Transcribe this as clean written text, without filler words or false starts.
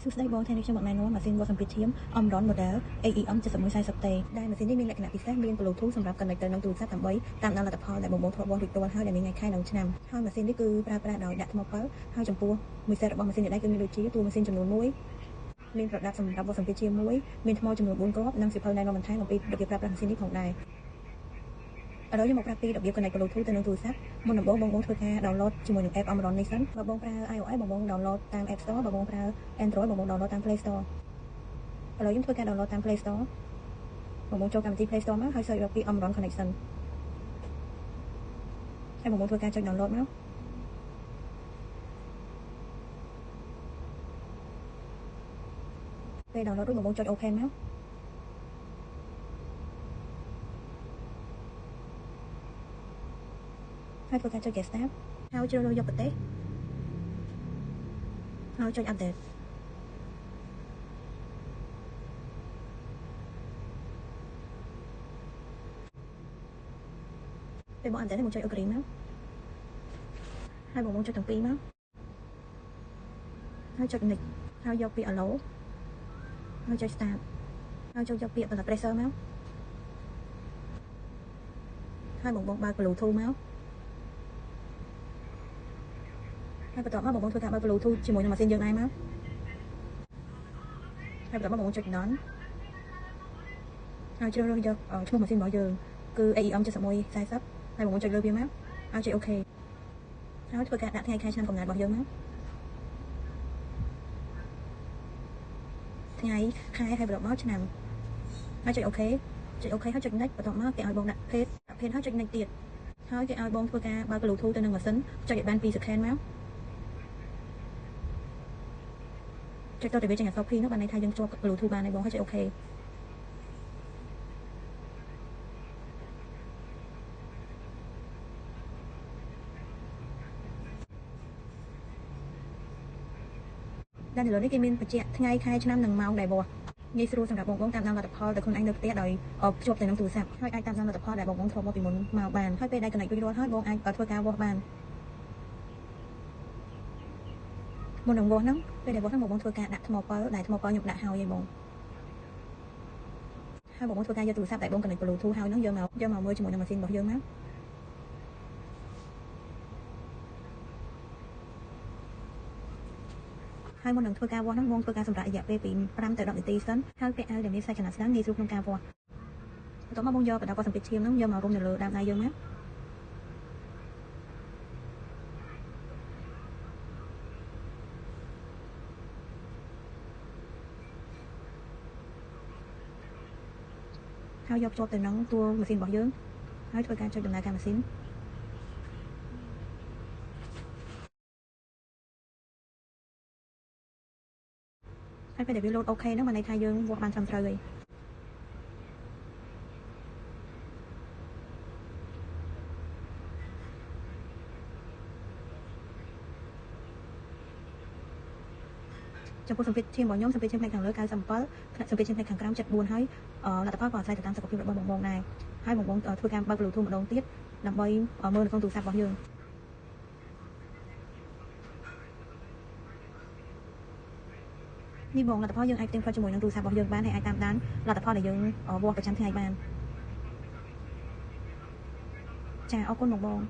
សួស្តីបងថ្ងៃនេះខ្ញុំមកណែនាំម៉ាស៊ីនវាស់សម្ពាធឈាម Omron Model AEM 7140T ដែលម៉ាស៊ីននេះមានលក្ខណៈពិសេសមាន Bluetooth សម្រាប់ connect ទៅនឹងទូរស័ព្ទដើម្បីតាមដានលទ្ធផលដែលបងធ្លាប់វាស់រួចរាល់ហើយដែលមានថ្ងៃខែនិងឆ្នាំហើយម៉ាស៊ីននេះគឺប្រើប្រាស់ដោយដាក់ថ្មពិលហើយចំពោះមួយសេតរបស់ម៉ាស៊ីននេះគឺមានដូចជាតួម៉ាស៊ីនចំនួន1មានប្រដាប់សម្រាប់វាស់សម្ពាធឈាមមួយមានថ្មចំនួន4គ្រាប់និងសៀវភៅណែនាំបន្ថែមអំពីរបៀបប្រើប្រាស់ម៉ាស៊ីននេះផងដែរឥឡូវខ្ញុំមកប្រាប់ពីរបៀប connect Bluetooth ទៅនឹងទូរស័ព្ទមុនដំបូងបងធ្វើការ download ជាមួយនឹង app Omron នេះសិនបើបងប្រើ iOS បង download តាម App Store បើបងប្រើ Android បង download តាម Play Store ឥឡូវខ្ញុំធ្វើការ download តាម Play Store បងចូលកម្មវិធី Play Store មកហើយ search រកពី Omron Connection ហើយបងធ្វើការចុច download មកពេល download រួចបងចុច open មកហើយធ្វើការចុច get start ហើយជ្រើសរើសយកប្រទេសហើយចុច update ពេលបង update បងចុច agree មកហើយបងចុចទាំងពីរមកហើយចុច next ហើយយកពាក្យ allow ហើយចុច start ហើយចុចយកពាក្យ blood pressure មកហើយបងបើក Bluetooth មកហើយបន្ទាប់មកបងធ្វើការបើក Bluetooth ជាមួយនឹងម៉ាស៊ីនយើងដែរមកហើយបន្ទាប់មកបងចុច done ហើយជ្រើសរើសយកឈ្មោះម៉ាស៊ីនរបស់យើងគឺ AEM 7140ហើយបងចុចលើវាមកហើយចុច OK ហើយធ្វើការដាក់ថ្ងៃខែឆ្នាំកំណើតរបស់យើងមកថ្ងៃខែហើយបន្ទាប់មកឆ្នាំហើយចុច OK ចុច OK ហើយចុច next បន្ទាប់មកគេឲ្យបងដាក់ page ហើយចុច next ទៀតហើយគេឲ្យបងធ្វើការបើក Bluetooth ទៅនឹងម៉ាស៊ីនចុចឲ្យបាន2 second មកចុចតទៅវាចេញអក្សរ P នោះបានន័យថាយើងជាប់ Bluetooth បានហើយបងហើយចុច OK ដែលនៅលើនេះគេមានបញ្ជាក់ថ្ងៃខែឆ្នាំនិងម៉ោងដែលវាស់ងាយស្រួលសម្រាប់បងតាមដានលទ្ធផលទៅខ្លួនឯងនៅផ្ទះដោយភ្ជាប់ទៅនឹងទូរស័ព្ទហើយអាចតាមដានលទ្ធផលដែលបងធ្លាប់វាស់ពីមុនមកបានហើយពេលដែល connect រួចរាល់ហើយបងអាចធ្វើការវាស់បានមុននឹងវាស់ហ្នឹងពេលដែលវាស់ហ្នឹងបងធ្វើការដាក់ថ្មពិលដែលថ្មពិលខ្ញុំដាក់ហើយបងហើយបងធ្វើការយកទូរស័ព្ទដែលបង connect Bluetooth ហើយហ្នឹងយកមកមើលជាមួយនឹងម៉ាស៊ីនរបស់យើងមកហើយមុននឹងធ្វើការវាស់ហ្នឹងបងធ្វើការសម្រាប់រយៈពេលពី5ទៅ10នាទីសិនហើយពាក់អាវដែលមានសាច់ចំណាត់ស្តើងងាយស្រួលក្នុងការវាស់បន្ទាប់មកបងយកប្រដាប់វាស់សម្ពាធឈាមហ្នឹងយកមករុំនៅលើដើមដៃយើងមកហើយយកភ្ជាប់ទៅនឹងតួម៉ាស៊ីនរបស់យើងហើយធ្វើការចុចដំណើរការម៉ាស៊ីនហើយពេលដែលវា load OK ហ្នឹងបានន័យថាយើងវាស់បានត្រឹមត្រូវហើយចំពោះសម្ពាធឈាមរបស់ខ្ញុំសម្ពាធឈាមផ្នែកខាងលើ97សម្ពាធឈាមផ្នែកខាងក្រោម74ហើយលទ្ធផលក៏អាស្រ័យទៅតាមសុខភាពរបស់បងដែរហើយបងធ្វើការបើក Bluetooth ម្ដងទៀតដើម្បីមើលនៅក្នុងទូរស័ព្ទរបស់យើងនេះបងលទ្ធផលយើងអាចផ្ទៀងផ្ទាត់ជាមួយនឹងទូរស័ព្ទរបស់យើងបានហើយអាចតាមដានលទ្ធផលដែលយើងវាស់ប្រចាំថ្ងៃបានចាអរគុណបង